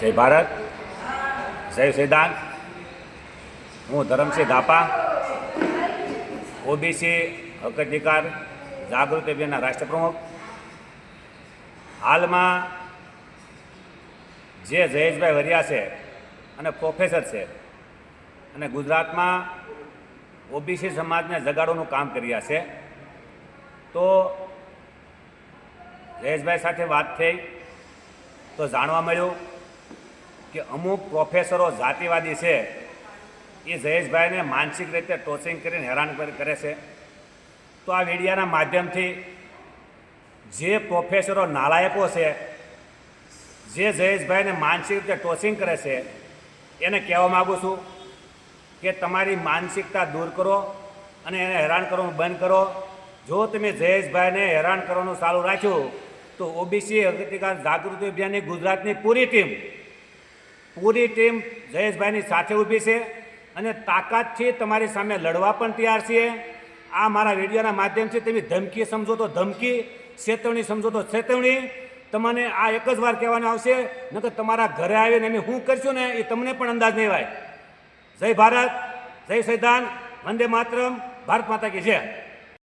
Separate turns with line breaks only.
જય ભારત, જય સિદ્ધાંત. હું ધરમસિંહ ધાપા, ઓબીસી હક અધિકાર જાગૃતિ અભિયાનના રાષ્ટ્રપ્રમુખ. હાલમાં જે જયેશભાઈ વરિયા છે અને પ્રોફેસર છે અને ગુજરાતમાં ઓબીસી સમાજને જગાડવાનું કામ કર્યા છે, તો જયેશભાઈ સાથે વાત થઈ તો જાણવા મળ્યું કે અમુક પ્રોફેસરો જાતિવાદી છે એ જયેશભાઈને માનસિક રીતે ટોર્ચરિંગ કરીને હેરાન કરે છે. તો આ મીડિયાના માધ્યમથી જે પ્રોફેસરો નાલાયકો છે, જે જયેશભાઈને માનસિક રીતે ટોર્ચરિંગ કરે છે, એને કહેવા માગું છું કે તમારી માનસિકતા દૂર કરો અને એને હેરાન કરવાનું બંધ કરો. જો તમે જયેશભાઈને હેરાન કરવાનું ચાલુ રાખ્યું તો ઓબીસી અધિકાર જાગૃતિ અભિયાનની ગુજરાતની પૂરી ટીમ જયેશભાઈની સાથે ઊભી છે અને તાકાતથી તમારી સામે લડવા પણ તૈયાર છીએ. આ મારા વિડીયોના માધ્યમથી તમે ધમકી સમજો તો ધમકી, ચેતવણી સમજો તો ચેતવણી. તમને આ એક જ વાર કહેવાનું આવશે, નકર તમારા ઘરે આવીને અમે શું કરશું ને એ તમને પણ અંદાજ નહીં હોય. જય ભારત, જય સિદ્ધાંત, વંદે માતરમ, ભારત માતા કી જય.